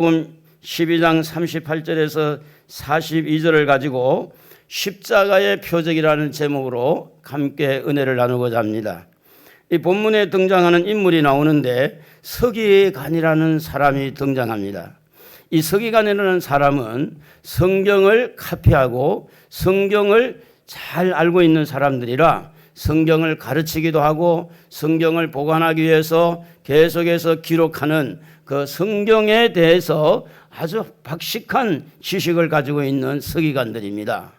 12장 38절에서 42절을 가지고 십자가의 표적이라는 제목으로 함께 은혜를 나누고자 합니다. 이 본문에 등장하는 인물이 나오는데 서기관이라는 사람이 등장합니다. 이 서기관이라는 사람은 성경을 카피하고 성경을 잘 알고 있는 사람들이라 성경을 가르치기도 하고 성경을 보관하기 위해서 계속해서 기록하는 그 성경에 대해서 아주 박식한 지식을 가지고 있는 서기관들입니다.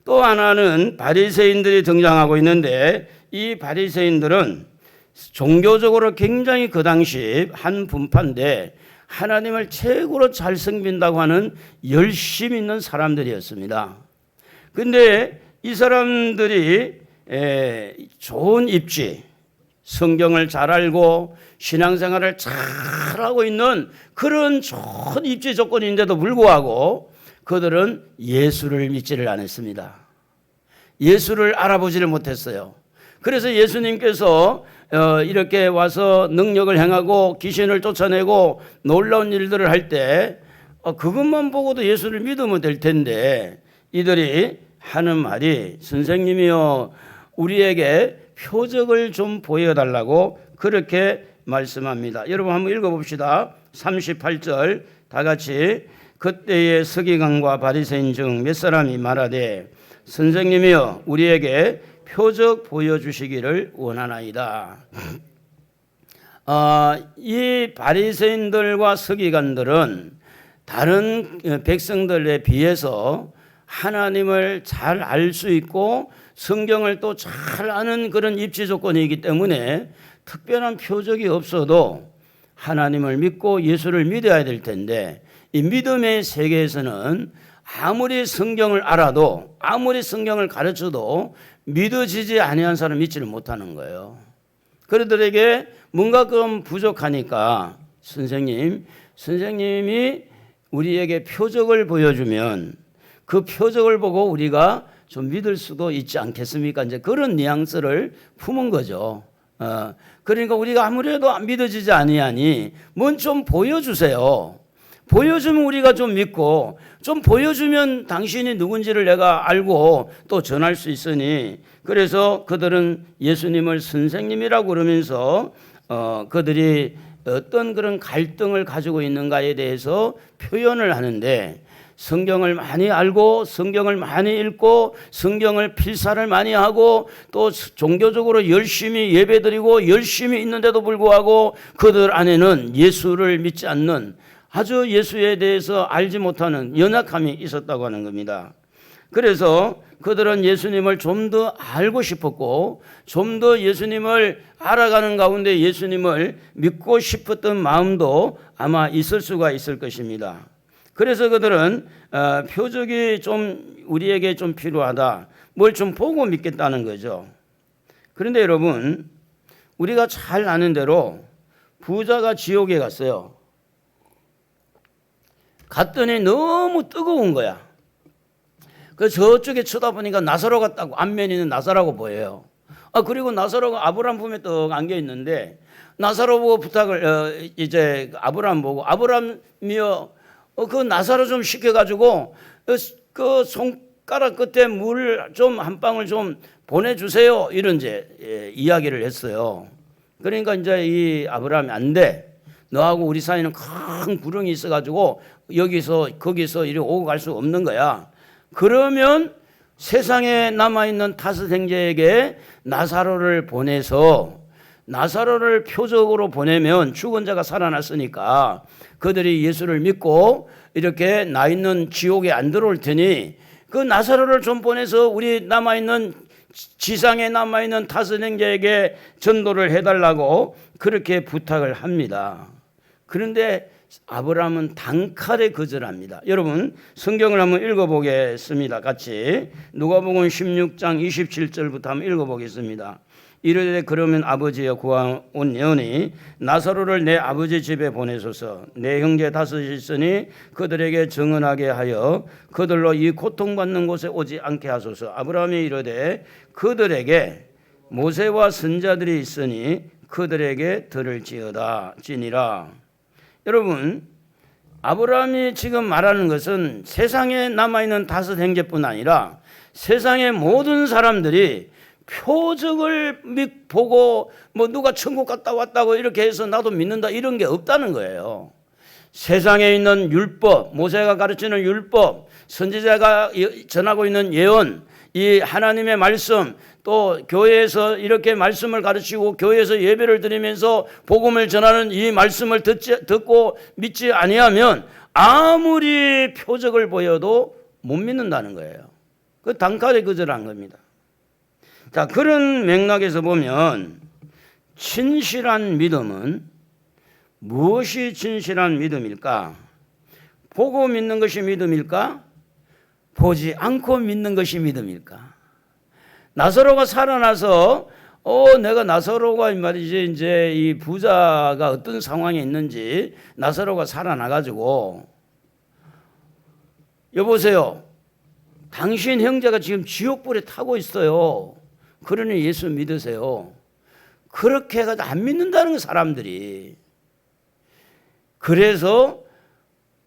또 하나는 바리새인들이 등장하고 있는데 이 바리새인들은 종교적으로 굉장히 그 당시 한 분파인데 하나님을 최고로 잘 섬긴다고 하는 열심 있는 사람들이었습니다. 근데 이 사람들이 좋은 입지, 성경을 잘 알고 신앙생활을 잘하고 있는 그런 좋은 입지 조건인데도 불구하고 그들은 예수를 믿지를 않았습니다. 예수를 알아보지를 못했어요. 그래서 예수님께서 이렇게 와서 능력을 행하고 귀신을 쫓아내고 놀라운 일들을 할 때 그것만 보고도 예수를 믿으면 될 텐데 이들이 하는 말이 선생님이요 우리에게 표적을 좀 보여달라고 그렇게 말씀합니다. 여러분 한번 읽어봅시다. 38절 다 같이 그때의 서기관과 바리새인 중 몇 사람이 말하되 선생님이여 우리에게 표적 보여주시기를 원하나이다. 이 바리새인들과 서기관들은 다른 백성들에 비해서 하나님을 잘 알 수 있고 성경을 또 잘 아는 그런 입지 조건이기 때문에 특별한 표적이 없어도 하나님을 믿고 예수를 믿어야 될 텐데 이 믿음의 세계에서는 아무리 성경을 알아도 아무리 성경을 가르쳐도 믿어지지 아니한 사람 믿지를 못하는 거예요. 그들에게 뭔가 좀 부족하니까 선생님이 우리에게 표적을 보여주면 그 표적을 보고 우리가 좀 믿을 수도 있지 않겠습니까? 이제 그런 뉘앙스를 품은 거죠. 그러니까 우리가 아무래도 안 믿어지지 아니하니 뭔 좀 보여주세요. 보여주면 우리가 좀 믿고 좀 보여주면 당신이 누군지를 내가 알고 또 전할 수 있으니 그래서 그들은 예수님을 선생님이라고 그러면서 그들이 어떤 그런 갈등을 가지고 있는가에 대해서 표현을 하는데 성경을 많이 알고 성경을 많이 읽고 성경을 필사를 많이 하고 또 종교적으로 열심히 예배드리고 열심히 있는데도 불구하고 그들 안에는 예수를 믿지 않는 아주 예수에 대해서 알지 못하는 연약함이 있었다고 하는 겁니다. 그래서 그들은 예수님을 좀 더 알고 싶었고 좀 더 예수님을 알아가는 가운데 예수님을 믿고 싶었던 마음도 아마 있을 수가 있을 것입니다. 그래서 그들은 표적이 좀 우리에게 좀 필요하다. 뭘 좀 보고 믿겠다는 거죠. 그런데 여러분 우리가 잘 아는 대로 부자가 지옥에 갔어요. 갔더니 너무 뜨거운 거야. 그래서 저쪽에 쳐다보니까 나사로 같다고 안면이 있는 나사로가 보여요. 그리고 나사로가 아브라함 품에 떡 안겨 있는데 나사로 보고 부탁을 이제 아브라함 보고 아브라함이여 그 나사로 좀 시켜가지고 그 손가락 끝에 물 좀 한 방울 좀 보내주세요. 이런 이제 이야기를 했어요. 그러니까 이제 이 아브라함이 안 돼. 너하고 우리 사이는 큰 구렁이 있어가지고 여기서 거기서 이리 오고 갈 수 없는 거야. 그러면 세상에 남아있는 타스 형제에게 나사로를 보내서 나사로를 표적으로 보내면 죽은 자가 살아났으니까 그들이 예수를 믿고 이렇게 나 있는 지옥에 안 들어올 테니 그 나사로를 좀 보내서 우리 남아있는 지상에 남아있는 타스 형제에게 전도를 해달라고 그렇게 부탁을 합니다. 그런데 아브라함은 단칼에 거절합니다. 여러분 성경을 한번 읽어보겠습니다. 같이 누가복음 16장 27절부터 한번 읽어보겠습니다. 이르되 그러면 아버지여 구하온 예언이 나사로를 내 아버지 집에 보내소서. 내 형제 다섯이 있으니 그들에게 증언하게 하여 그들로 이 고통받는 곳에 오지 않게 하소서. 아브라함이 이르되 그들에게 모세와 선자들이 있으니 그들에게 들을지어다 지니라. 여러분 아브라함이 지금 말하는 것은 세상에 남아있는 5 형제뿐 아니라 세상의 모든 사람들이 표적을 보고 뭐 누가 천국 갔다 왔다고 이렇게 해서 나도 믿는다 이런 게 없다는 거예요. 세상에 있는 율법, 모세가 가르치는 율법, 선지자가 전하고 있는 예언, 이 하나님의 말씀, 또 교회에서 이렇게 말씀을 가르치고 교회에서 예배를 드리면서 복음을 전하는 이 말씀을 듣고 믿지 아니하면 아무리 표적을 보여도 못 믿는다는 거예요. 그 단칼에 거절한 겁니다. 자, 그런 맥락에서 보면 진실한 믿음은 무엇이 진실한 믿음일까? 보고 믿는 것이 믿음일까? 보지 않고 믿는 것이 믿음일까? 나사로가 살아나서 내가 나사로가 말이지 이제 이 부자가 어떤 상황에 있는지 나사로가 살아나가지고 여보세요. 당신 형제가 지금 지옥불에 타고 있어요. 그러니 예수 믿으세요. 그렇게 해가지고 안 믿는다는 거 사람들이. 그래서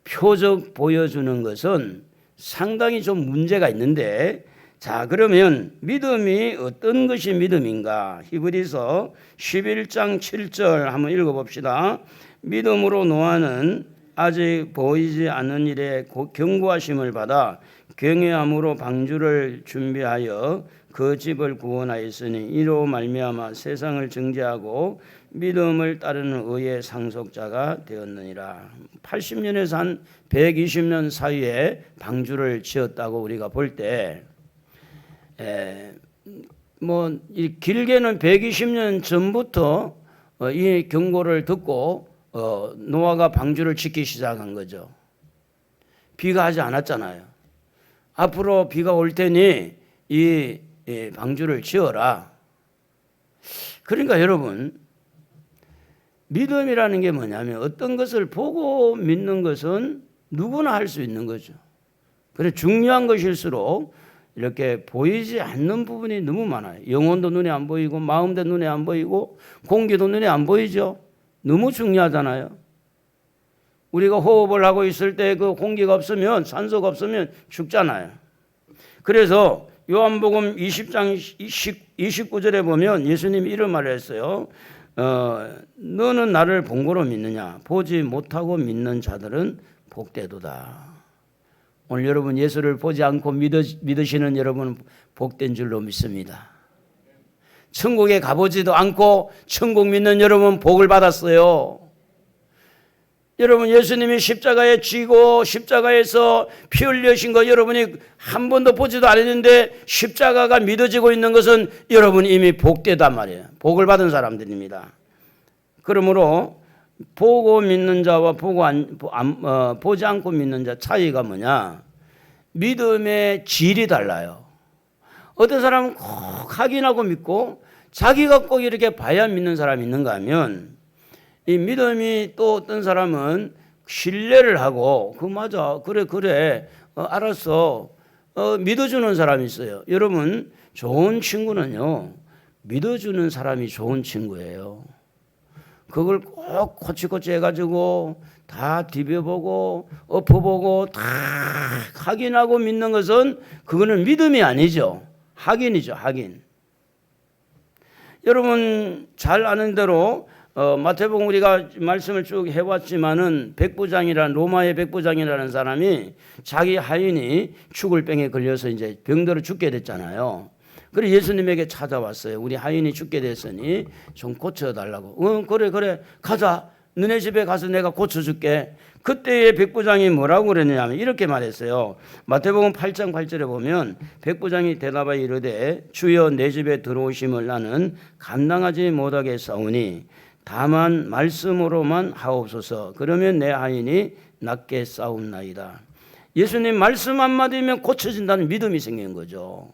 표적 보여주는 것은 상당히 좀 문제가 있는데, 자, 그러면 믿음이 어떤 것이 믿음인가? 히브리서 11장 7절 한번 읽어봅시다. 믿음으로 노아는 아직 보이지 않는 일에 경고하심을 받아 경외함으로 방주를 준비하여 그 집을 구원하였으니 이로 말미암아 세상을 정죄하고 믿음을 따르는 의의 상속자가 되었느니라. 80년에서 한 120년 사이에 방주를 지었다고 우리가 볼 때, 뭐 길게는 120년 전부터 이 경고를 듣고 노아가 방주를 짓기 시작한 거죠. 비가 하지 않았잖아요. 앞으로 비가 올 테니 이 방주를 지어라. 그러니까 여러분, 믿음이라는 게 뭐냐면 어떤 것을 보고 믿는 것은 누구나 할 수 있는 거죠. 그래서 중요한 것일수록 이렇게 보이지 않는 부분이 너무 많아요. 영혼도 눈에 안 보이고 마음도 눈에 안 보이고 공기도 눈에 안 보이죠. 너무 중요하잖아요. 우리가 호흡을 하고 있을 때 그 공기가 없으면, 산소가 없으면 죽잖아요. 그래서 요한복음 20장 29절에 보면 예수님이 이런 말을 했어요. 너는 나를 본 거로 믿느냐? 보지 못하고 믿는 자들은 복되도다. 오늘 여러분 예수를 보지 않고 믿으시는 여러분은 복된 줄로 믿습니다. 천국에 가보지도 않고 천국 믿는 여러분 복을 받았어요. 여러분 예수님이 십자가에 쥐고 십자가에서 피 흘리신 거 여러분이 한 번도 보지도 않았는데 십자가가 믿어지고 있는 것은 여러분 이미 복되단 말이에요. 복을 받은 사람들입니다. 그러므로 보고 믿는 자와 보지 않고 믿는 자 차이가 뭐냐? 믿음의 질이 달라요. 어떤 사람은 꼭 확인하고 믿고 자기가 꼭 이렇게 봐야 믿는 사람이 있는가 하면 이 믿음이 또 어떤 사람은 신뢰를 하고 맞아 그래 알았어 믿어주는 사람이 있어요. 여러분 좋은 친구는요 믿어주는 사람이 좋은 친구예요. 그걸 꼭 코치코치 해가지고 다 디벼보고 엎어보고 다 확인하고 믿는 것은 그거는 믿음이 아니죠. 확인이죠. 확인. 여러분 잘 아는 대로 마태복음 우리가 말씀을 쭉 해왔지만은 백부장이라는 로마의 백부장이라는 사람이 자기 하인이 죽을 병에 걸려서 이제 병들어 죽게 됐잖아요. 그래 예수님에게 찾아왔어요. 우리 하인이 죽게 됐으니 좀 고쳐달라고. 그래 가자. 너네 집에 가서 내가 고쳐줄게. 그때의 백부장이 뭐라고 그랬냐면 이렇게 말했어요. 마태복음 8장 8절에 보면 백부장이 대답하여 이르되 주여 내 집에 들어오심을 나는 감당하지 못하겠사오니 다만 말씀으로만 하옵소서. 그러면 내 하인이 낫게 싸움나이다. 예수님 말씀 한마디면 고쳐진다는 믿음이 생긴 거죠.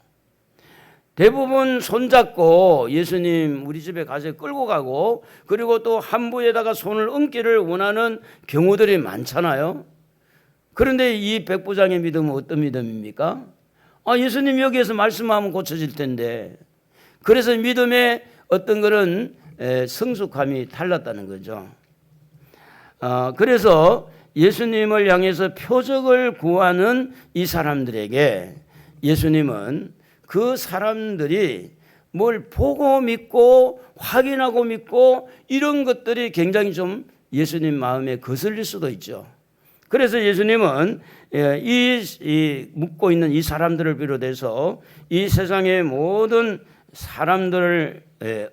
대부분 손잡고 예수님 우리 집에 가서 끌고 가고 그리고 또 한부에다가 손을 얹기를 원하는 경우들이 많잖아요. 그런데 이 백부장의 믿음은 어떤 믿음입니까? 예수님 여기에서 말씀하면 고쳐질 텐데. 그래서 믿음의 어떤 그런 성숙함이 달랐다는 거죠. 그래서 예수님을 향해서 표적을 구하는 이 사람들에게 예수님은 그 사람들이 뭘 보고 믿고 확인하고 믿고 이런 것들이 굉장히 좀 예수님 마음에 거슬릴 수도 있죠. 그래서 예수님은 이 묻고 있는 이 사람들을 비롯해서 이 세상의 모든 사람들을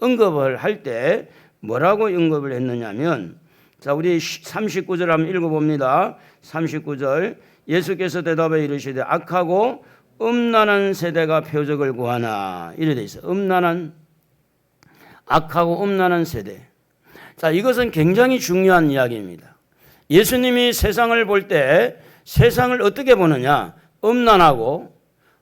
언급을 할 때 뭐라고 언급을 했느냐면, 자, 우리 39절 한번 읽어봅니다. 39절, 예수께서 대답해 이르시되 악하고 음란한 세대가 표적을 구하나, 이래 돼 있어요. 악하고 음란한 세대. 자, 이것은 굉장히 중요한 이야기입니다. 예수님이 세상을 볼 때 세상을 어떻게 보느냐? 음란하고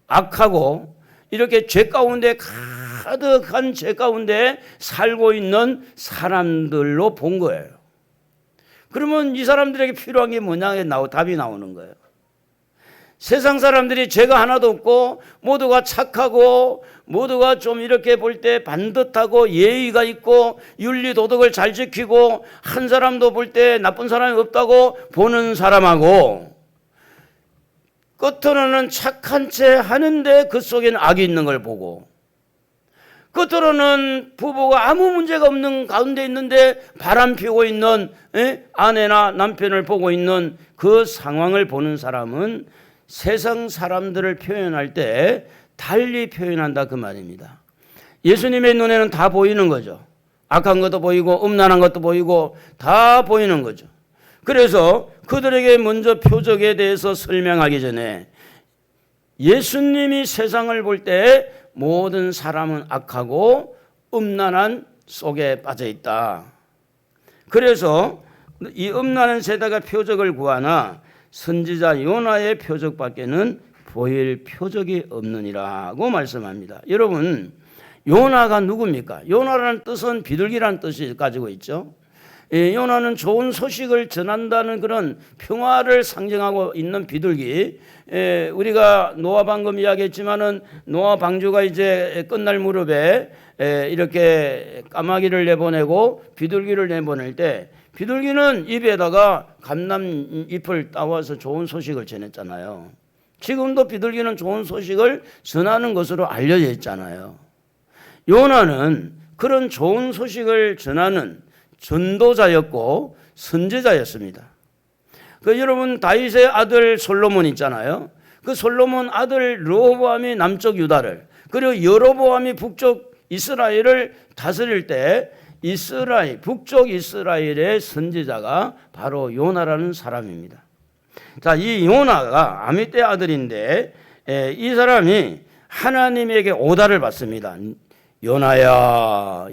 악하고 이렇게 죄 가운데 가득한 죄 가운데 살고 있는 사람들로 본 거예요. 그러면 이 사람들에게 필요한 게 뭐냐? 답이 나오는 거예요. 세상 사람들이 죄가 하나도 없고 모두가 착하고 모두가 좀 이렇게 볼 때 반듯하고 예의가 있고 윤리 도덕을 잘 지키고 한 사람도 볼 때 나쁜 사람이 없다고 보는 사람하고, 겉으로는 착한 채 하는데 그 속에는 악이 있는 걸 보고, 겉으로는 부부가 아무 문제가 없는 가운데 있는데 바람 피우고 있는 아내나 남편을 보고 있는 그 상황을 보는 사람은 세상 사람들을 표현할 때 달리 표현한다, 그 말입니다. 예수님의 눈에는 다 보이는 거죠. 악한 것도 보이고 음란한 것도 보이고 다 보이는 거죠. 그래서 그들에게 먼저 표적에 대해서 설명하기 전에 예수님이 세상을 볼 때 모든 사람은 악하고 음란한 속에 빠져 있다. 그래서 이 음란한 세대가 표적을 구하나 선지자 요나의 표적밖에는 보일 표적이 없느니라고 말씀합니다. 여러분, 요나가 누굽니까? 요나라는 뜻은 비둘기라는 뜻이 가지고 있죠. 요나는 좋은 소식을 전한다는 그런 평화를 상징하고 있는 비둘기. 우리가 노아 방금 이야기했지만은 노아 방주가 이제 끝날 무렵에 이렇게 까마귀를 내보내고 비둘기를 내보낼 때 비둘기는 입에다가 감람잎을 따와서 좋은 소식을 전했잖아요. 지금도 비둘기는 좋은 소식을 전하는 것으로 알려져 있잖아요. 요나는 그런 좋은 소식을 전하는 전도자였고 선지자였습니다. 여러분, 다윗의 아들 솔로몬 있잖아요. 그 솔로몬 아들 르호보암이 남쪽 유다를, 그리고 여로보암이 북쪽 이스라엘을 다스릴 때 북쪽 이스라엘의 선지자가 바로 요나라는 사람입니다. 자, 이 요나가 아미떼 아들인데 이 사람이 하나님에게 오다를 받습니다. 요나야,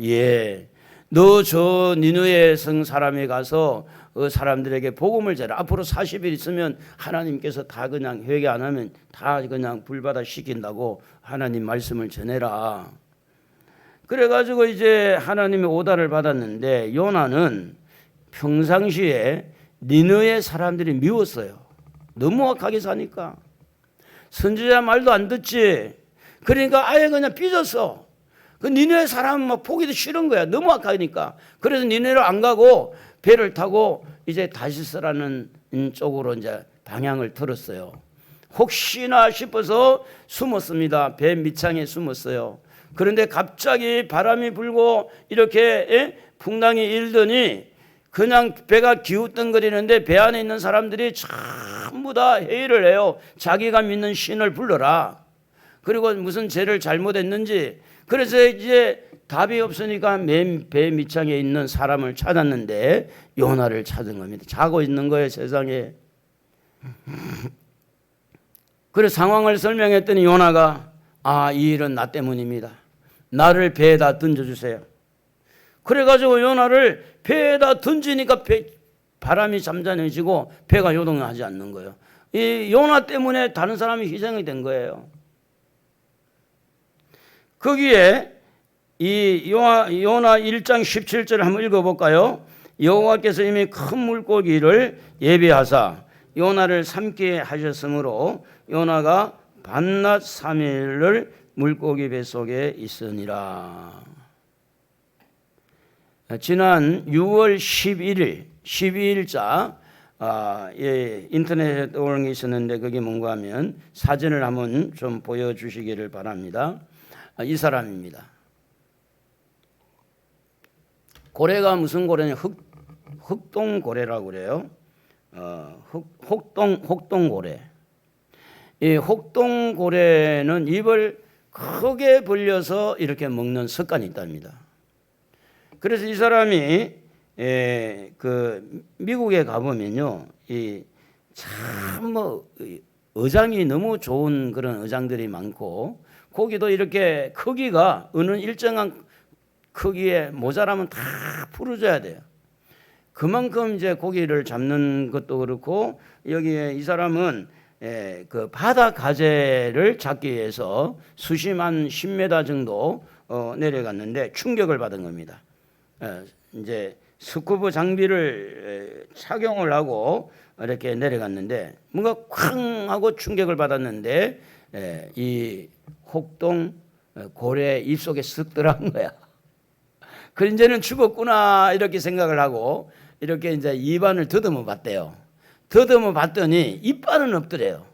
너 저 니느웨 성 사람에 가서 그 사람들에게 복음을 전해라. 앞으로 40일 있으면 하나님께서 다 그냥 회개 안 하면 다 그냥 불받아 시킨다고 하나님 말씀을 전해라. 그래가지고 이제 하나님의 오다를 받았는데 요나는 평상시에 니느웨 사람들이 미웠어요. 너무 악하게 사니까. 선지자 말도 안 듣지. 그러니까 아예 그냥 삐졌어. 그 니느웨 사람 막 보기도 싫은 거야. 너무 악하니까. 그래서 니느웨로 안 가고 배를 타고 이제 다시스라는 쪽으로 이제 방향을 틀었어요. 혹시나 싶어서 숨었습니다. 배 밑창에 숨었어요. 그런데 갑자기 바람이 불고 이렇게 풍랑이 일더니 그냥 배가 기우뚱거리는데 배 안에 있는 사람들이 전부 다 회의를 해요. 자기가 믿는 신을 불러라. 그리고 무슨 죄를 잘못했는지. 그래서 이제 답이 없으니까 배 밑창에 있는 사람을 찾았는데 요나를 찾은 겁니다. 자고 있는 거예요, 세상에. 그래서 상황을 설명했더니 요나가 이 일은 나 때문입니다. 나를 배에다 던져주세요. 그래가지고 요나를 배에다 던지니까 바람이 잠잠해지고 배가 요동하지 않는 거예요. 이 요나 때문에 다른 사람이 희생이 된 거예요. 거기에 이 요나 1장 17절을 한번 읽어볼까요? 여호와께서 이미 큰 물고기를 예비하사 요나를 삼게 하셨으므로 요나가 밤낮 3일을 물고기 뱃속에 있으니라. 지난 6월 11일 12일자 예, 인터넷에 떠오른 게 있었는데 그게 뭔가 하면 사진을 한번 좀 보여주시기를 바랍니다. 이 사람입니다. 고래가 무슨 고래냐? 흑동고래라고 그래요. 혹동고래. 이 혹동고래는 입을 크게 벌려서 이렇게 먹는 습관이 있답니다. 그래서 이 사람이 그 미국에 가보면요, 이 참 뭐 어장이 너무 좋은 그런 어장들이 많고, 고기도 이렇게 크기가 어느 일정한 크기에 모자라면 다 풀어줘야 돼요. 그만큼 이제 고기를 잡는 것도 그렇고, 여기에 이 사람은 그 바다 가재를 잡기 위해서 수심한 10m 정도 내려갔는데 충격을 받은 겁니다. 이제 스쿠버 장비를 착용을 하고 이렇게 내려갔는데 뭔가 쾅 하고 충격을 받았는데 이 혹동 고래 입속에 쓱 들어간 거야. 그 이제는 죽었구나 이렇게 생각을 하고 이렇게 이제 입안을 더듬어 봤대요. 더듬어 봤더니 이빨은 없더래요.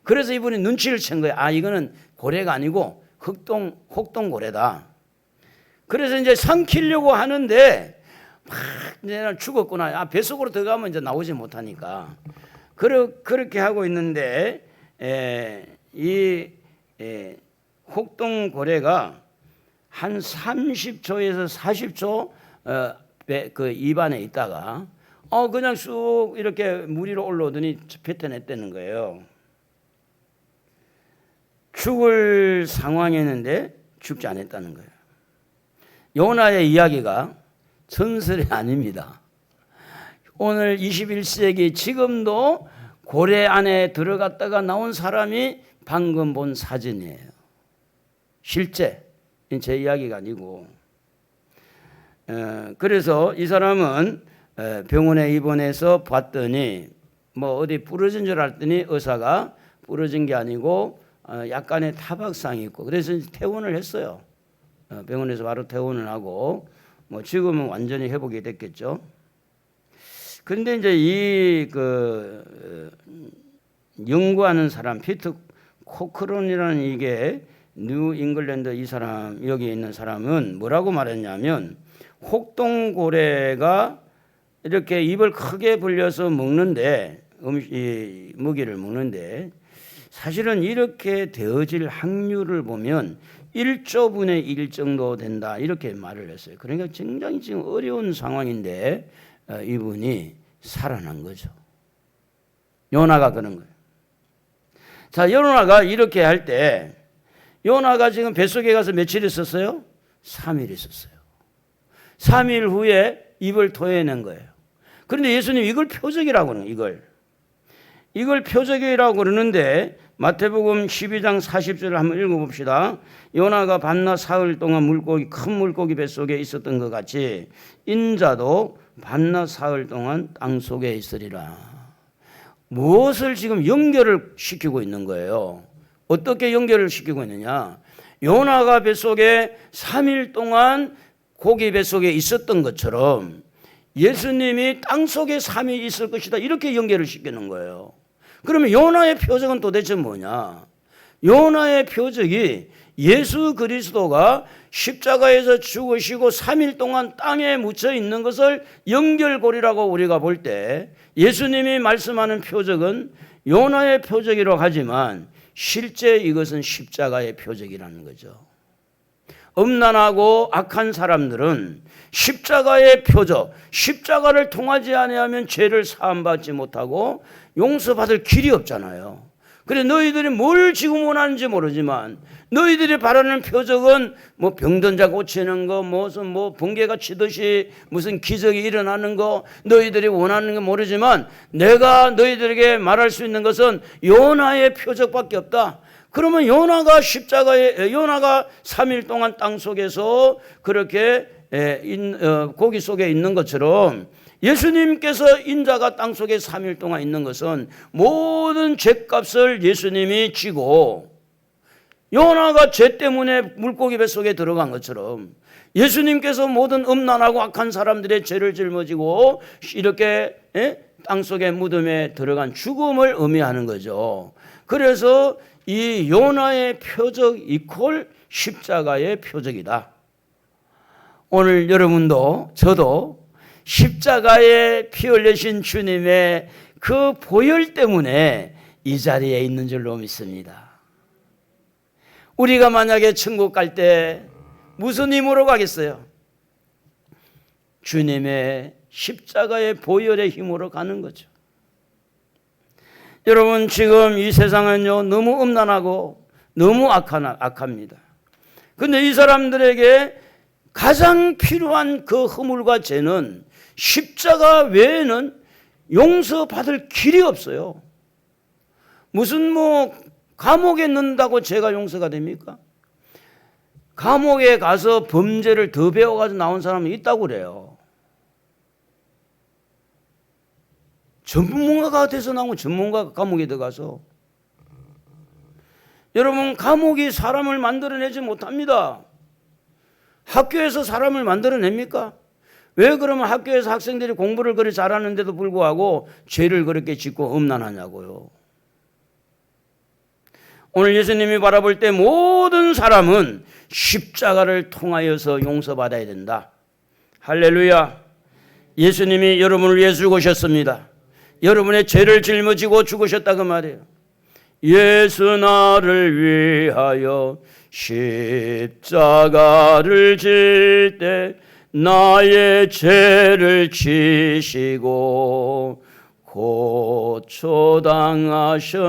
그래서 이분이 눈치를 챈 거예요. 아, 이거는 고래가 아니고 혹동 고래다. 그래서 이제 삼키려고 하는데 막 이제 죽었구나. 아, 뱃속으로 들어가면 이제 나오지 못하니까. 그렇게 하고 있는데 이 혹동 고래가 한 30초에서 40초 그 입안에 있다가 그냥 쑥 이렇게 물 위로 올라오더니 뱉어냈다는 거예요. 죽을 상황이었는데 죽지 않았다는 거예요. 요나의 이야기가 전설이 아닙니다. 오늘 21세기 지금도 고래 안에 들어갔다가 나온 사람이 방금 본 사진이에요. 실제 제 이야기가 아니고. 그래서 이 사람은 병원에 입원해서 봤더니 뭐 어디 부러진 줄 알았더니 의사가 부러진 게 아니고 약간의 타박상이 있고, 그래서 퇴원을 했어요. 병원에서 바로 퇴원을 하고 뭐 지금은 완전히 회복이 됐겠죠. 그런데 이제 이 연구하는 사람 피터 코크론이라는 이게 뉴 잉글랜드 이 사람 여기 있는 사람은 뭐라고 말했냐면 혹동고래가 이렇게 입을 크게 벌려서 먹는데 먹이를 먹는데 사실은 이렇게 되어질 확률을 보면 1조분의 1 정도 된다 이렇게 말을 했어요. 그러니까 굉장히 지금 어려운 상황인데 이분이 살아난 거죠. 요나가 그런 거예요. 자, 요나가 이렇게 할 때 요나가 지금 뱃속에 가서 며칠 있었어요? 3일 있었어요. 3일 후에 입을 토해낸 거예요. 그런데 예수님 이걸 표적이라고 그러는 이걸 표적이라고 그러는데 마태복음 12장 40절을 한번 읽어봅시다. 요나가 밤낮 사흘 동안 큰 물고기 뱃속에 있었던 것 같이 인자도 밤낮 사흘 동안 땅속에 있으리라. 무엇을 지금 연결을 시키고 있는 거예요? 어떻게 연결을 시키고 있느냐? 요나가 뱃속에 3일 동안 고기 뱃속에 있었던 것처럼 예수님이 땅속에 3일 있을 것이다 이렇게 연결을 시키는 거예요. 그러면 요나의 표적은 도대체 뭐냐? 요나의 표적이 예수 그리스도가 십자가에서 죽으시고 3일 동안 땅에 묻혀 있는 것을 연결고리라고 우리가 볼 때 예수님이 말씀하는 표적은 요나의 표적이라고 하지만 실제 이것은 십자가의 표적이라는 거죠. 음란하고 악한 사람들은 십자가의 표적, 십자가를 통하지 아니하면 죄를 사함받지 못하고 용서받을 길이 없잖아요. 그래 너희들이 뭘 지금 원하는지 모르지만 너희들이 바라는 표적은 뭐 병든 자 고치는 거, 무슨 뭐 번개가 치듯이 무슨 기적이 일어나는 거, 너희들이 원하는 건 모르지만 내가 너희들에게 말할 수 있는 것은 요나의 표적밖에 없다. 그러면 요나가 3일 동안 땅 속에서 그렇게 고기 속에 있는 것처럼 예수님께서 인자가 땅 속에 3일 동안 있는 것은 모든 죄값을 예수님이 지고 요나가 죄 때문에 물고기 뱃속에 들어간 것처럼 예수님께서 모든 음란하고 악한 사람들의 죄를 짊어지고 이렇게 땅속의 무덤에 들어간 죽음을 의미하는 거죠. 그래서 이 요나의 표적 이퀄 십자가의 표적이다. 오늘 여러분도 저도 십자가에 피 흘리신 주님의 그 보혈 때문에 이 자리에 있는 줄로 믿습니다. 우리가 만약에 천국 갈 때 무슨 힘으로 가겠어요? 주님의 십자가의 보혈의 힘으로 가는 거죠. 여러분, 지금 이 세상은요 너무 음란하고 너무 악합니다. 그런데 이 사람들에게 가장 필요한 그 허물과 죄는 십자가 외에는 용서받을 길이 없어요. 무슨 감옥에 넣는다고 죄가 용서가 됩니까? 감옥에 가서 범죄를 더 배워가지고 나온 사람이 있다고 그래요. 전문가가 돼서 나온 전문가가 감옥에 들어가서. 여러분, 감옥이 사람을 만들어내지 못합니다. 학교에서 사람을 만들어냅니까? 왜 그러면 학교에서 학생들이 공부를 그리 잘하는데도 불구하고 죄를 그렇게 짓고 음란하냐고요. 오늘 예수님이 바라볼 때 모든 사람은 십자가를 통하여서 용서받아야 된다. 할렐루야. 예수님이 여러분을 위해 죽으셨습니다. 여러분의 죄를 짊어지고 죽으셨다 그 말이에요. 예수 나를 위하여 십자가를 질 때 나의 죄를 지시고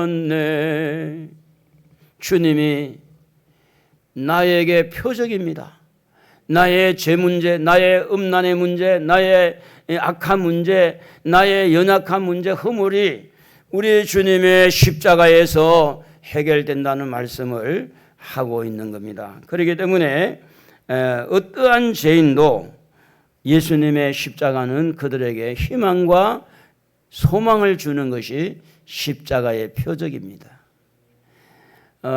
고초당하셨네. 주님이 나에게 표적입니다. 나의 죄 문제, 나의 음란의 문제, 나의 악한 문제, 나의 연약한 문제, 허물이 우리 주님의 십자가에서 해결된다는 말씀을 하고 있는 겁니다. 그렇기 때문에 어떠한 죄인도 예수님의 십자가는 그들에게 희망과 소망을 주는 것이 십자가의 표적입니다.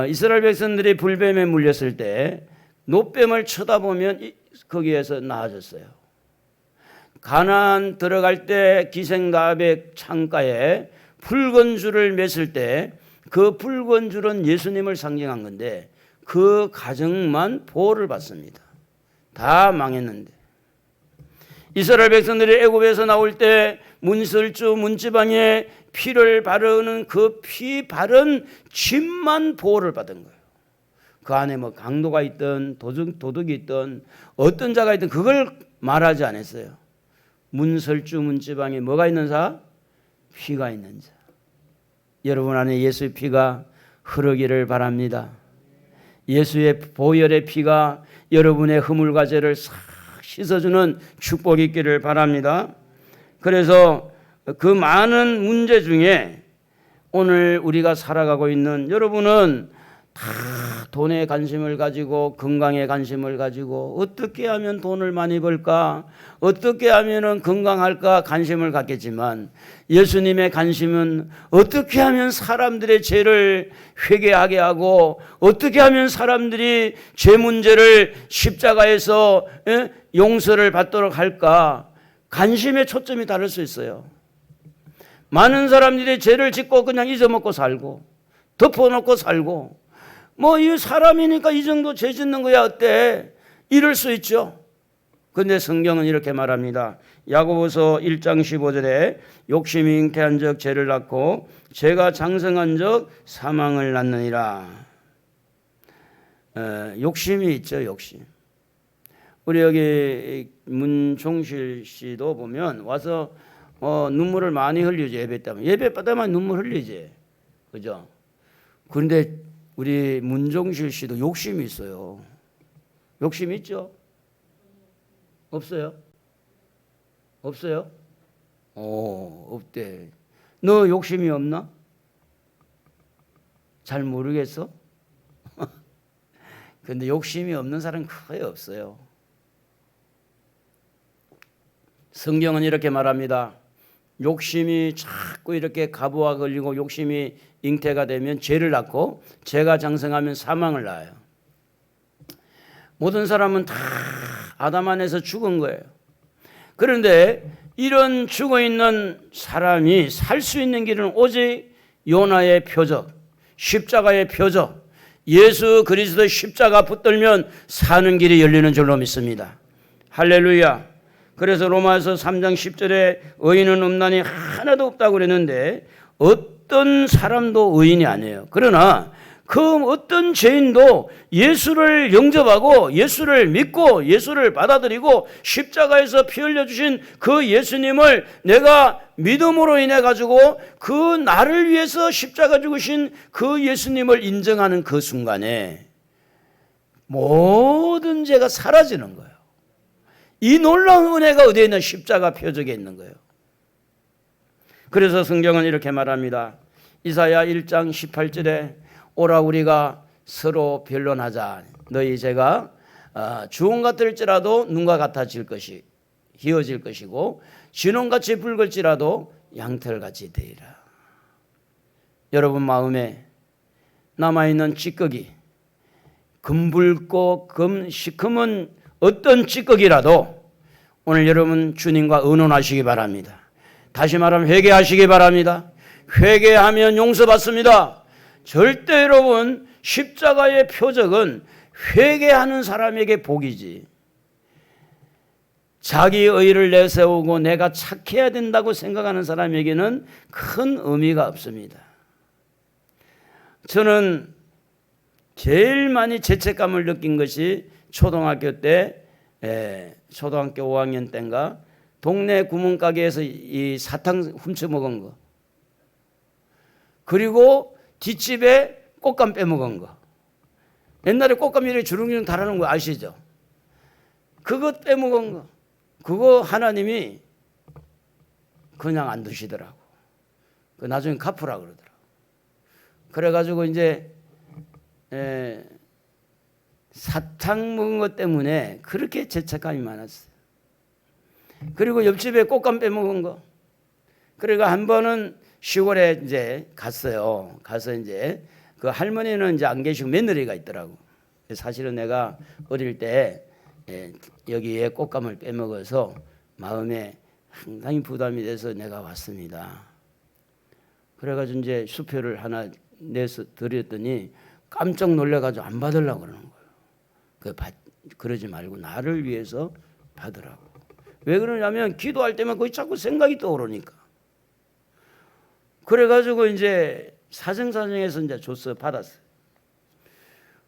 이스라엘 백성들이 불뱀에 물렸을 때 노뱀을 쳐다보면 거기에서 나아졌어요. 가나안 들어갈 때 기생다백 창가에 붉은 줄을 맸을 때 그 붉은 줄은 예수님을 상징한 건데 그 가정만 보호를 받습니다. 다 망했는데. 이스라엘 백성들이 애굽에서 나올 때 문설주 문지방에 피를 바르는 그 피 바른 집만 보호를 받은 거예요. 그 안에 강도가 있든 도둑이 있든 어떤 자가 있든 그걸 말하지 않았어요. 문설주 문지방에 뭐가 있는 자? 피가 있는 자. 여러분 안에 예수의 피가 흐르기를 바랍니다. 예수의 보혈의 피가 여러분의 허물과 죄를 싹 씻어주는 축복이 있기를 바랍니다. 그래서 그 많은 문제 중에 오늘 우리가 살아가고 있는 여러분은 다 돈에 관심을 가지고 건강에 관심을 가지고 어떻게 하면 돈을 많이 벌까, 어떻게 하면 건강할까 관심을 갖겠지만 예수님의 관심은 어떻게 하면 사람들의 죄를 회개하게 하고 어떻게 하면 사람들이 죄 문제를 십자가에서 용서를 받도록 할까, 관심의 초점이 다를 수 있어요. 많은 사람들이 죄를 짓고 그냥 잊어먹고 살고 덮어놓고 살고 이 사람이니까 이 정도 죄 짓는 거야 어때? 이럴 수 있죠. 그런데 성경은 이렇게 말합니다. 야고보서 1장 15절에 욕심이 잉태한 적 죄를 낳고 죄가 장성한 적 사망을 낳느니라. 욕심이 있죠. 욕심. 우리 여기 문종실 씨도 보면 와서 눈물을 많이 흘리지. 예배 때만 눈물 흘리지. 그죠? 그런데 우리 문종실 씨도 욕심이 있어요. 욕심 있죠? 없어요? 없어요? 없대. 너 욕심이 없나? 잘 모르겠어? 근데 욕심이 없는 사람은 거의 없어요. 성경은 이렇게 말합니다. 욕심이 자꾸 이렇게 가부와 걸리고 욕심이 잉태가 되면 죄를 낳고 죄가 장성하면 사망을 낳아요. 모든 사람은 다 아담 안에서 죽은 거예요. 그런데 이런 죽어있는 사람이 살 수 있는 길은 오직 요나의 표적, 십자가의 표적, 예수 그리스도의 십자가 붙들면 사는 길이 열리는 줄로 믿습니다. 할렐루야. 그래서 로마서 3장 10절에 의인은 없나니 하나도 없다고 그랬는데 어떤 사람도 의인이 아니에요. 그러나 그 어떤 죄인도 예수를 영접하고 예수를 믿고 예수를 받아들이고 십자가에서 피 흘려주신 그 예수님을 내가 믿음으로 인해 가지고 그 나를 위해서 십자가 죽으신 그 예수님을 인정하는 그 순간에 모든 죄가 사라지는 거예요. 이 놀라운 은혜가 어디에 있는 십자가 표적에 있는 거예요. 그래서 성경은 이렇게 말합니다. 이사야 1장 18절에 오라 우리가 서로 변론하자. 너희 죄가 주홍 같을지라도 눈과 같아질 것이 희어질 것이고 진홍같이 붉을지라도 양털같이 되리라. 여러분 마음에 남아있는 찌꺼기, 금붉고 시커먼 어떤 찌꺼기라도 오늘 여러분 주님과 의논하시기 바랍니다. 다시 말하면 회개하시기 바랍니다. 회개하면 용서받습니다. 절대 여러분 십자가의 표적은 회개하는 사람에게 복이지 자기 의를 내세우고 내가 착해야 된다고 생각하는 사람에게는 큰 의미가 없습니다. 저는 제일 많이 죄책감을 느낀 것이 초등학교 때, 초등학교 5학년 때인가 동네 구멍가게에서 이 사탕 훔쳐 먹은 거, 그리고 뒷집에 꽃감 빼먹은 거. 옛날에 꽃감 이렇게 주렁주렁 달아놓은 거 아시죠? 그거 빼먹은 거. 그거 하나님이 그냥 안 두시더라고. 나중에 갚으라 그러더라고. 그래가지고 이제 사탕 먹은 것 때문에 그렇게 죄책감이 많았어요. 그리고 옆집에 꽃감 빼먹은 거. 그러니까 한 번은 시골에 이제 갔어요. 가서 이제 그 할머니는 이제 안 계시고 며느리가 있더라고. 사실은 내가 어릴 때 여기에 꽃감을 빼먹어서 마음에 상당히 부담이 돼서 내가 왔습니다. 그래가지고 이제 수표를 하나 내서 드렸더니 깜짝 놀래가지고 안 받으려고 그러는 거예요. 그러지 말고 나를 위해서 받으라고. 왜 그러냐면 기도할 때만 거기 자꾸 생각이 떠오르니까. 그래가지고 이제 사정사정해서 이제 줬어요. 받았어요.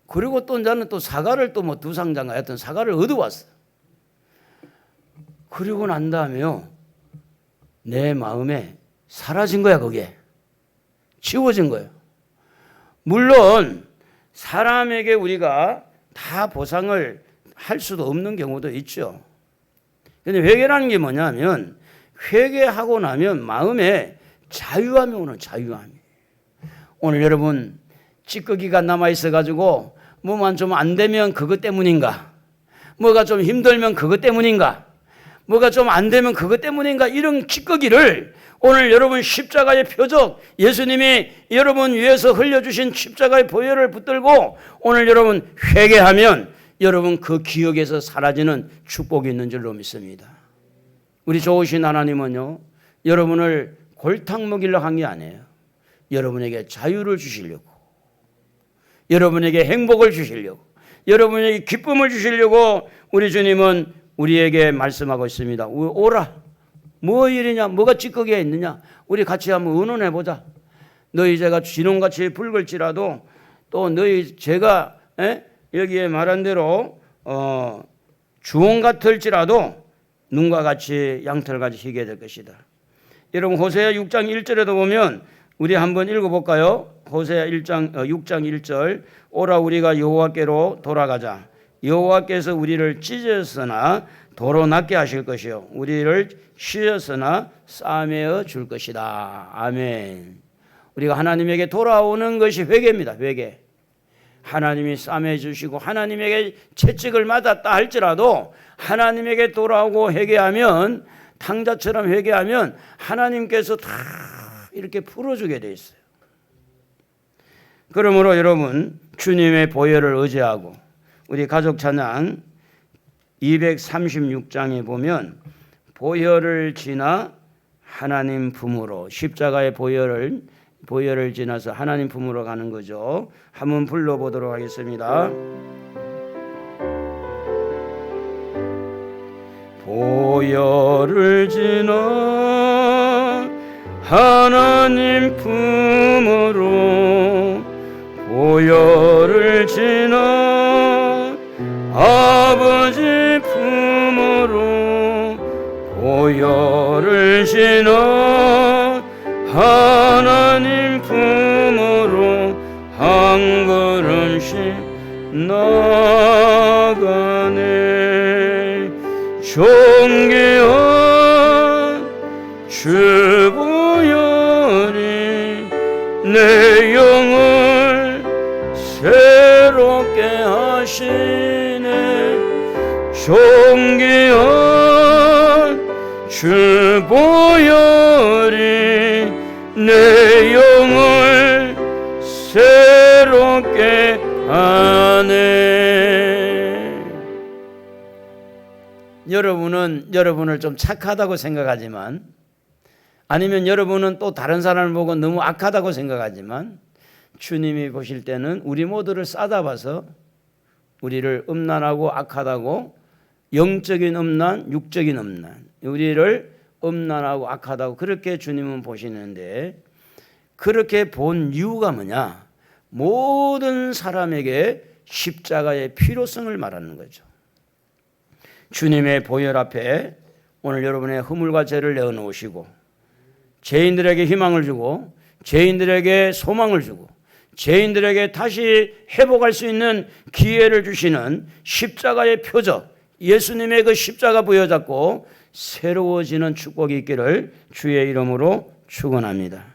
그리고 또 나는 또 사과를 또 뭐 2상자인가 하여튼 사과를 얻어왔어요. 그리고 난 다음에요. 내 마음에 사라진 거야, 그게. 지워진 거예요. 물론 사람에게 우리가 다 보상을 할 수도 없는 경우도 있죠. 근데 회개라는 게 뭐냐면 회개하고 나면 마음에 자유함이 오는 자유함이. 오늘 여러분 찌꺼기가 남아있어 가지고 뭐만 좀 안 되면 그것 때문인가, 뭐가 좀 힘들면 그것 때문인가, 뭐가 좀 안 되면 그것 때문인가, 이런 찌꺼기를 오늘 여러분 십자가의 표적, 예수님이 여러분 위해서 흘려주신 십자가의 보혈을 붙들고 오늘 여러분 회개하면 여러분 그 기억에서 사라지는 축복이 있는 줄로 믿습니다. 우리 좋으신 하나님은요, 여러분을 골탕 먹이려고 한 게 아니에요. 여러분에게 자유를 주시려고, 여러분에게 행복을 주시려고, 여러분에게 기쁨을 주시려고 우리 주님은 우리에게 말씀하고 있습니다. 오라. 뭐 일이냐? 뭐가 찌꺼기가 있느냐? 우리 같이 한번 의논해 보자. 너희 죄가 진홍같이 붉을지라도 또 너희 죄가 여기에 말한 대로 주홍 같을지라도 눈과 같이 양털같이 희게 될 것이다. 여러분 호세아 6장 1절에도 보면 우리 한번 읽어볼까요? 호세아 6장 1절 오라 우리가 여호와께로 돌아가자. 여호와께서 우리를 찢었으나 도로 낫게 하실 것이요 우리를 씌었으나 싸매어 줄 것이다. 아멘. 우리가 하나님에게 돌아오는 것이 회개입니다. 회개. 하나님이 싸매 주시고 하나님에게 채찍을 맞았다 할지라도 하나님에게 돌아오고 회개하면, 탕자처럼 회개하면 하나님께서 다 이렇게 풀어주게 돼 있어요. 그러므로 여러분 주님의 보혈을 의지하고 우리 가족 찬양 236장에 보면 보혈을 지나 하나님 품으로, 십자가의 보혈을 지나서 하나님 품으로 가는 거죠. 한번 불러보도록 하겠습니다. 보혈을 지나 하나님 품으로, 보혈을 지나 아버지 품으로, 보혈을 지나 하나님 품으로 한 걸음씩 나가네. 존귀한 주 보혈이 내 영을 새롭게 하시네. 존귀한 주 보혈이 내 영을 새롭게 하네. 여러분은 여러분을 좀 착하다고 생각하지만, 아니면 여러분은 또 다른 사람을 보고 너무 악하다고 생각하지만, 주님이 보실 때는 우리 모두를 싸잡아서 우리를 음란하고 악하다고, 영적인 음란, 육적인 음란, 우리를 음란하고 악하다고 그렇게 주님은 보시는데, 그렇게 본 이유가 뭐냐? 모든 사람에게 십자가의 필요성을 말하는 거죠. 주님의 보혈 앞에 오늘 여러분의 허물과 죄를 내어놓으시고, 죄인들에게 희망을 주고, 죄인들에게 소망을 주고, 죄인들에게 다시 회복할 수 있는 기회를 주시는 십자가의 표적, 예수님의 그 십자가 부여잡고 새로워지는 축복이 있기를 주의 이름으로 축원합니다.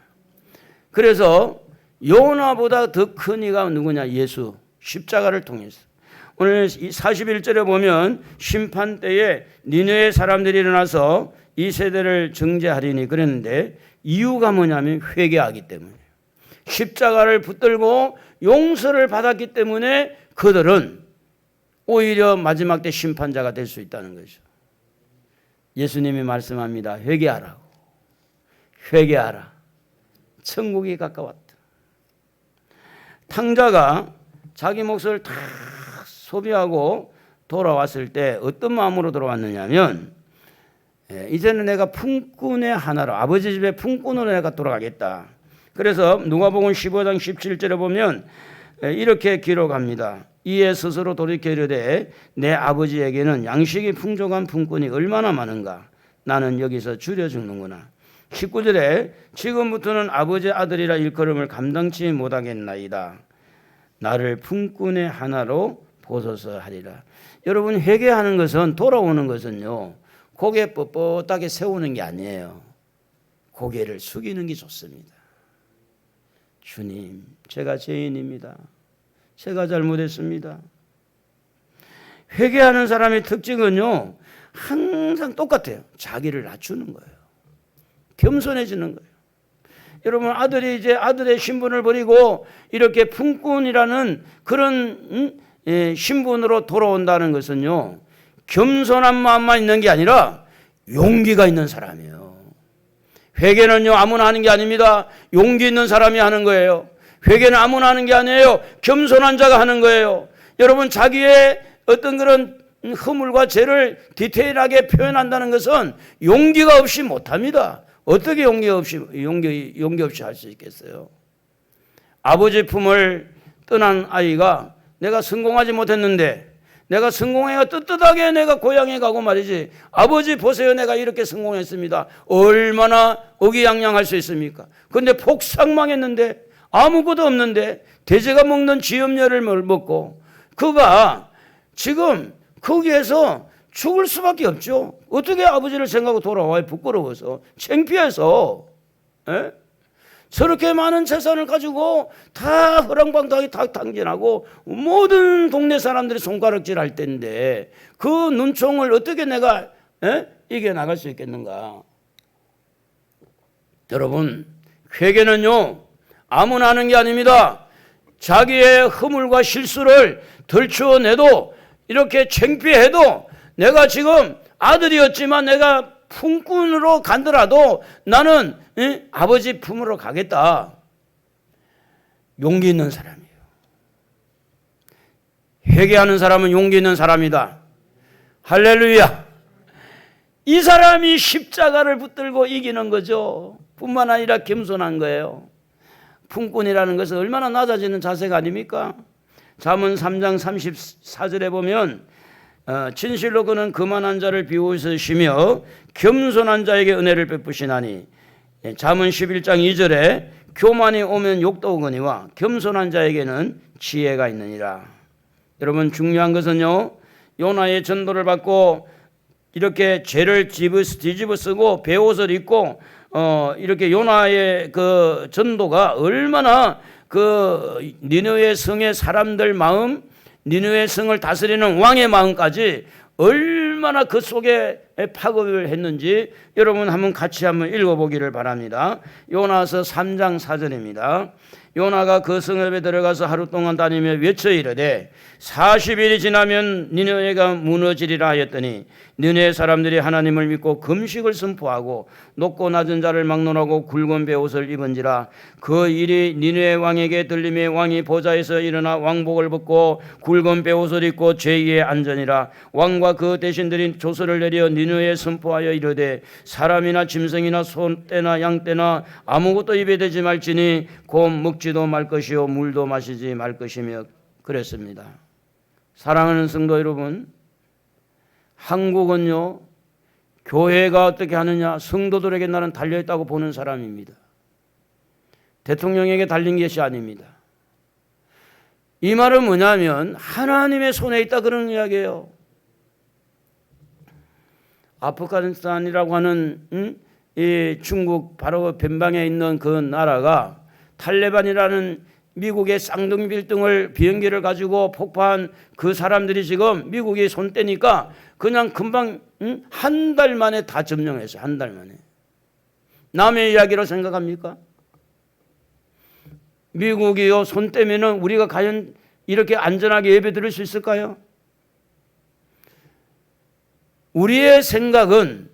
그래서 요나보다 더 큰 이가 누구냐? 예수, 십자가를 통해서. 오늘 41절에 보면 심판 때에 니느웨 사람들이 일어나서 이 세대를 정죄하리니 그랬는데, 이유가 뭐냐면 회개하기 때문에, 십자가를 붙들고 용서를 받았기 때문에 그들은 오히려 마지막 때 심판자가 될 수 있다는 거죠. 예수님이 말씀합니다. 회개하라고. 회개하라. 천국이 가까웠다. 탕자가 자기 몫을 다 소비하고 돌아왔을 때 어떤 마음으로 돌아왔느냐면, 이제는 내가 품꾼의 하나로, 아버지 집에 품꾼으로 내가 돌아가겠다. 그래서 누가복음 15장 17절에 보면 이렇게 기록합니다. 이에 스스로 돌이켜 이르되 내 아버지에게는 양식이 풍족한 품꾼이 얼마나 많은가. 나는 여기서 줄여 죽는구나. 19절에 지금부터는 아버지의 아들이라 일컬음을 감당치 못하겠나이다. 나를 품꾼의 하나로 보소서 하리라. 여러분, 회개하는 것은, 돌아오는 것은요, 고개 뻣뻣하게 세우는 게 아니에요. 고개를 숙이는 게 좋습니다. 주님, 제가 죄인입니다. 제가 잘못했습니다. 회개하는 사람의 특징은요, 항상 똑같아요. 자기를 낮추는 거예요. 겸손해지는 거예요. 여러분, 아들이 이제 아들의 신분을 버리고 이렇게 품꾼이라는 그런 신분으로 돌아온다는 것은요, 겸손한 마음만 있는 게 아니라 용기가 있는 사람이에요. 회개는요, 아무나 하는 게 아닙니다. 용기 있는 사람이 하는 거예요. 회개는 아무나 하는 게 아니에요. 겸손한 자가 하는 거예요. 여러분, 자기의 어떤 그런 허물과 죄를 디테일하게 표현한다는 것은 용기가 없이 못합니다. 어떻게 용기 없이 할 수 있겠어요? 아버지 품을 떠난 아이가 내가 성공하지 못했는데, 내가 성공해야 떳떳하게 내가 고향에 가고 말이지, 아버지 보세요, 내가 이렇게 성공했습니다. 얼마나 의기양양할 수 있습니까? 그런데 폭삭망했는데, 아무것도 없는데 돼지가 먹는 쥐염려를 먹고, 그가 지금 거기에서 죽을 수밖에 없죠. 어떻게 아버지를 생각하고 돌아와요? 부끄러워서, 창피해서. 저렇게 많은 재산을 가지고 다 허랑방탕하게 다 당진하고 모든 동네 사람들이 손가락질 할 텐데, 그 눈총을 어떻게 내가 이겨나갈 수 있겠는가? 여러분, 회개는요, 아무나 하는 게 아닙니다. 자기의 허물과 실수를 덜추어내도 이렇게 창피해도 내가 지금 아들이었지만 내가 품꾼으로 간더라도 나는 아버지 품으로 가겠다. 용기 있는 사람이에요. 회개하는 사람은 용기 있는 사람이다. 할렐루야. 이 사람이 십자가를 붙들고 이기는 거죠. 뿐만 아니라 겸손한 거예요. 품꾼이라는 것은 얼마나 낮아지는 자세가 아닙니까? 잠언 3장 34절에 보면 진실로 그는 거만한 자를 비웃으시며 겸손한 자에게 은혜를 베푸시나니, 잠언 11장 2절에 교만이 오면 욕도 오거니와 겸손한 자에게는 지혜가 있느니라. 여러분, 중요한 것은요, 요나의 전도를 받고 이렇게 죄를 뒤집어 쓰고 베옷을 입고 이렇게 요나의 그 전도가 얼마나 그 니느웨 성의 사람들 마음, 니느웨 성을 다스리는 왕의 마음까지 얼마나 그 속에 파급을 했는지 여러분 한번 같이 한번 읽어보기를 바랍니다. 요나서 3장 4절입니다. 요나가 그 성읍에 들어가서 하루 동안 다니며 외쳐 이르되 40일이 지나면 니느웨가 무너지리라 하였더니 니느웨 사람들이 하나님을 믿고 금식을 선포하고 높고 낮은 자를 막론하고 굵은 베옷을 입은지라. 그 일이 니느웨 왕에게 들림에 왕이 보좌에서 일어나 왕복을 벗고 굵은 베옷을 입고 제2의 안전이라. 왕과 그 대신들이 조서를 내려 니느웨에 선포하여 이르되 사람이나 짐승이나 소떼나 양떼나 아무것도 입에 대지 말지니 곧 먹지도 말 것이요 물도 마시지 말 것이며 그랬습니다. 사랑하는 성도 여러분, 한국은요, 교회가 어떻게 하느냐, 성도들에게 나는 달려있다고 보는 사람입니다. 대통령에게 달린 것이 아닙니다. 이 말은 뭐냐면 하나님의 손에 있다 그런 이야기예요. 아프가니스탄이라고 하는 이 중국 바로 변방에 있는 그 나라가 탈레반이라는 미국의 쌍둥이 빌딩을 비행기를 가지고 폭파한 그 사람들이 지금 미국이 손 떼니까 그냥 금방 한 달 만에 다 점령했어요. 한 달 만에. 남의 이야기로 생각합니까? 미국이요 손 떼면은 우리가 과연 이렇게 안전하게 예배 드릴 수 있을까요? 우리의 생각은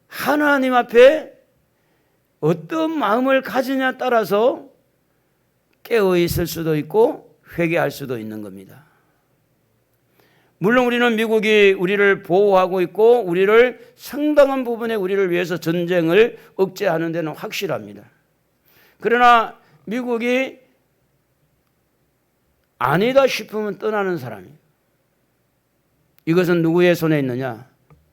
하나님 앞에 어떤 마음을 가지냐에 따라서 깨어 있을 수도 있고 회개할 수도 있는 겁니다. 물론 우리는 미국이 우리를 보호하고 있고 우리를 상당한 부분에 우리를 위해서 전쟁을 억제하는 데는 확실합니다. 그러나 미국이 아니다 싶으면 떠나는 사람이에요. 이것은 누구의 손에 있느냐?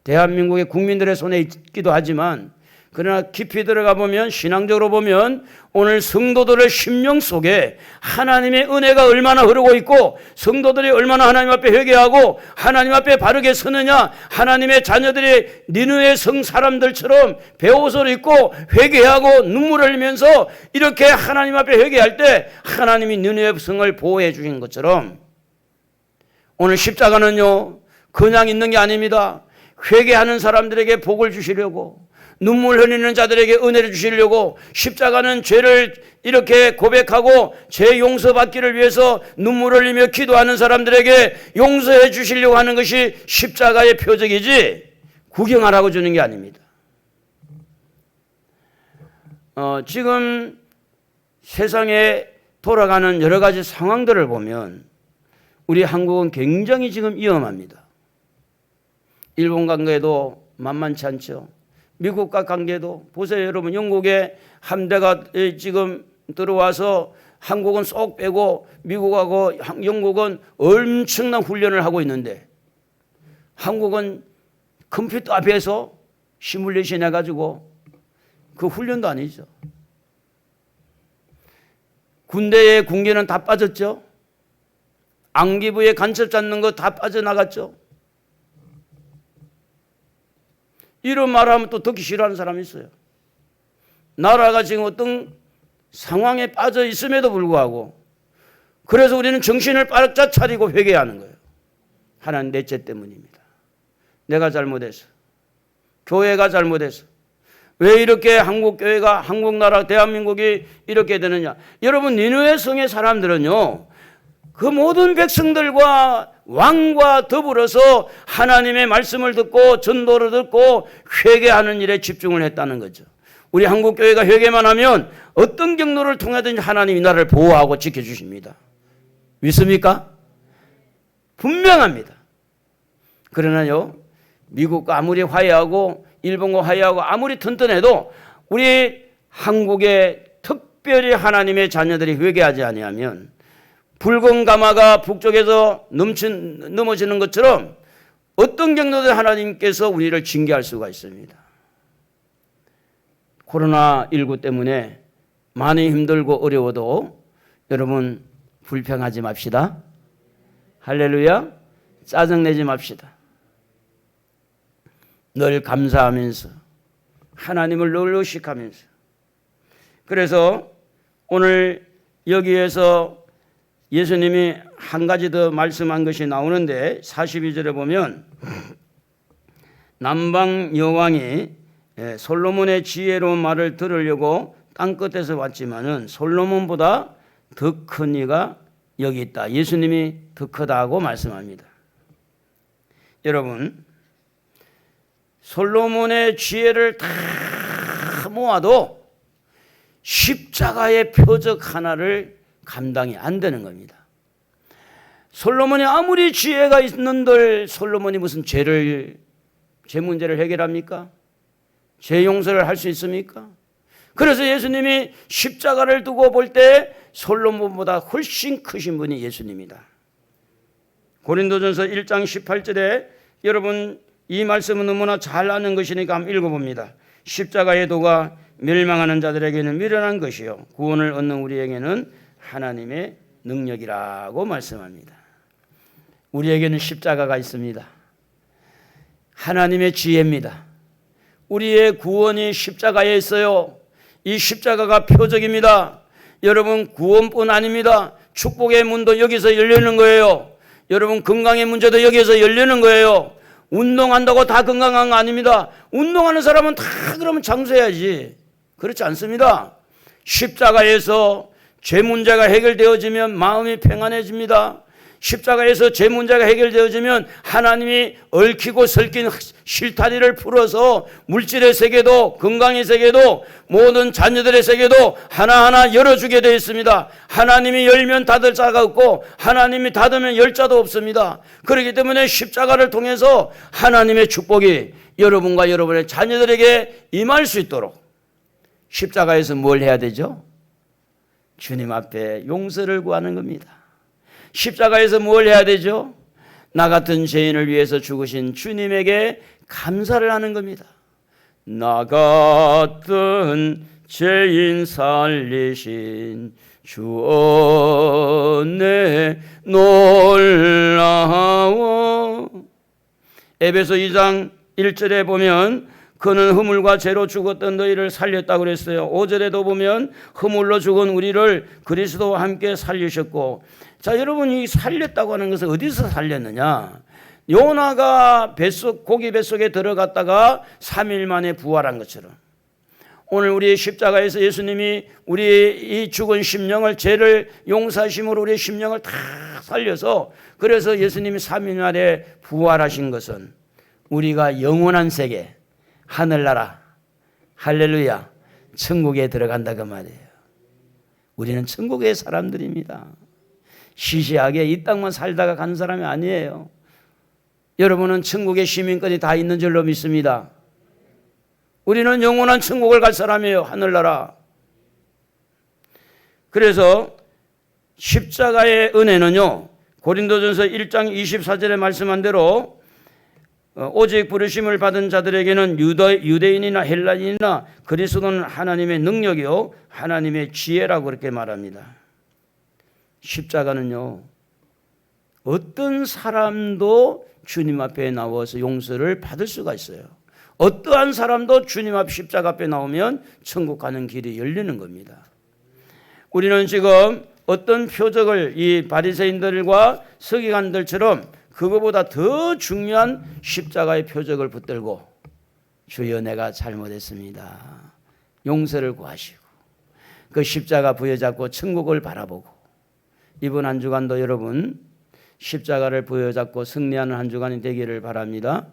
대한민국의 국민들의 손에 있기도 하지만 그러나 깊이 들어가 보면 신앙적으로 보면 오늘 성도들의 심령 속에 하나님의 은혜가 얼마나 흐르고 있고 성도들이 얼마나 하나님 앞에 회개하고 하나님 앞에 바르게 서느냐. 하나님의 자녀들이 니느웨 성 사람들처럼 베옷을 입고 회개하고 눈물을 흘리면서 이렇게 하나님 앞에 회개할 때 하나님이 니느웨 성을 보호해 주신 것처럼 오늘 십자가는요 그냥 있는 게 아닙니다. 회개하는 사람들에게 복을 주시려고, 눈물 흘리는 자들에게 은혜를 주시려고, 십자가는 죄를 이렇게 고백하고 죄 용서받기를 위해서 눈물 흘리며 기도하는 사람들에게 용서해 주시려고 하는 것이 십자가의 표적이지 구경하라고 주는 게 아닙니다. 지금 세상에 돌아가는 여러 가지 상황들을 보면 우리 한국은 굉장히 지금 위험합니다. 일본 관계도 만만치 않죠. 미국과 관계도 보세요. 여러분, 영국의 함대가 지금 들어와서 한국은 쏙 빼고 미국하고 영국은 엄청난 훈련을 하고 있는데 한국은 컴퓨터 앞에서 시뮬레이션 해가지고 그 훈련도 아니죠. 군대의 군기는 다 빠졌죠. 안기부의 간첩 잡는 거 다 빠져나갔죠. 이런 말하면 또 듣기 싫어하는 사람이 있어요. 나라가 지금 어떤 상황에 빠져 있음에도 불구하고 그래서 우리는 정신을 바짝 차리고 회개하는 거예요. 하나님 내 죄 때문입니다. 내가 잘못해서, 교회가 잘못해서, 왜 이렇게 한국교회가, 한국나라, 대한민국이 이렇게 되느냐? 여러분, 니느웨 성의 사람들은요, 그 모든 백성들과 왕과 더불어서 하나님의 말씀을 듣고 전도를 듣고 회개하는 일에 집중을 했다는 거죠. 우리 한국교회가 회개만 하면 어떤 경로를 통하든지 하나님이 나라를 보호하고 지켜주십니다. 믿습니까? 분명합니다. 그러나요, 미국과 아무리 화해하고 일본과 화해하고 아무리 튼튼해도 우리 한국의 특별히 하나님의 자녀들이 회개하지 아니하면 붉은 가마가 북쪽에서 넘어지는 것처럼 어떤 경로든 하나님께서 우리를 징계할 수가 있습니다. 코로나19 때문에 많이 힘들고 어려워도 여러분 불평하지 맙시다. 할렐루야. 짜증내지 맙시다. 늘 감사하면서 하나님을 늘 의식하면서. 그래서 오늘 여기에서 예수님이 한 가지 더 말씀한 것이 나오는데 42절에 보면 남방 여왕이 솔로몬의 지혜로운 말을 들으려고 땅끝에서 왔지만은 솔로몬보다 더 큰 이가 여기 있다. 예수님이 더 크다고 말씀합니다. 여러분, 솔로몬의 지혜를 다 모아도 십자가의 표적 하나를 감당이 안 되는 겁니다. 솔로몬이 아무리 지혜가 있는들 솔로몬이 무슨 제 문제를 해결합니까? 죄 용서를 할 수 있습니까? 그래서 예수님이 십자가를 두고 볼 때 솔로몬보다 훨씬 크신 분이 예수님이다. 고린도전서 1장 18절에 여러분 이 말씀은 너무나 잘 아는 것이니까 한번 읽어봅니다. 십자가의 도가 멸망하는 자들에게는 미련한 것이요 구원을 얻는 우리에게는 하나님의 능력이라고 말씀합니다. 우리에게는 십자가가 있습니다. 하나님의 지혜입니다. 우리의 구원이 십자가에 있어요. 이 십자가가 표적입니다. 여러분, 구원뿐 아닙니다. 축복의 문도 여기서 열리는 거예요. 여러분, 건강의 문제도 여기서 열리는 거예요. 운동한다고 다 건강한 거 아닙니다. 운동하는 사람은 다 그러면 장수해야지. 그렇지 않습니다. 십자가에서 죄 문제가 해결되어지면 마음이 평안해집니다. 십자가에서 죄 문제가 해결되어지면 하나님이 얽히고 설킨 실타리를 풀어서 물질의 세계도 건강의 세계도 모든 자녀들의 세계도 하나하나 열어주게 되어 있습니다. 하나님이 열면 닫을 자가 없고 하나님이 닫으면 열 자도 없습니다. 그렇기 때문에 십자가를 통해서 하나님의 축복이 여러분과 여러분의 자녀들에게 임할 수 있도록 십자가에서 뭘 해야 되죠? 주님 앞에 용서를 구하는 겁니다. 십자가에서 뭘 해야 되죠? 나 같은 죄인을 위해서 죽으신 주님에게 감사를 하는 겁니다. 나 같은 죄인 살리신 주 은혜 놀라워. 에베소 2장 1절에 보면 그는 허물과 죄로 죽었던 너희를 살렸다고 그랬어요. 5절에도 보면 허물로 죽은 우리를 그리스도와 함께 살리셨고. 자, 여러분, 이 살렸다고 하는 것은 어디서 살렸느냐? 요나가 고기 뱃속에 들어갔다가 3일 만에 부활한 것처럼 오늘 우리 십자가에서 예수님이 우리 이 죽은 심령을 죄를 용서하심으로 우리의 심령을 다 살려서 그래서 예수님이 3일 만에 부활하신 것은 우리가 영원한 세계 하늘나라 할렐루야 천국에 들어간다 그 말이에요. 우리는 천국의 사람들입니다. 시시하게 이 땅만 살다가 간 사람이 아니에요. 여러분은 천국의 시민권이 다 있는 줄로 믿습니다. 우리는 영원한 천국을 갈 사람이에요. 하늘나라. 그래서 십자가의 은혜는요, 고린도전서 1장 24절에 말씀한 대로 오직 부르심을 받은 자들에게는 유대인이나 헬라인이나 그리스도는 하나님의 능력이요 하나님의 지혜라고 그렇게 말합니다. 십자가는요, 어떤 사람도 주님 앞에 나와서 용서를 받을 수가 있어요. 어떠한 사람도 주님 앞 십자가 앞에 나오면 천국 가는 길이 열리는 겁니다. 우리는 지금 어떤 표적을 이 바리새인들과 서기관들처럼 그거보다 더 중요한 십자가의 표적을 붙들고 주여 내가 잘못했습니다. 용서를 구하시고 그 십자가 부여잡고 천국을 바라보고 이번 한 주간도 여러분 십자가를 부여잡고 승리하는 한 주간이 되기를 바랍니다.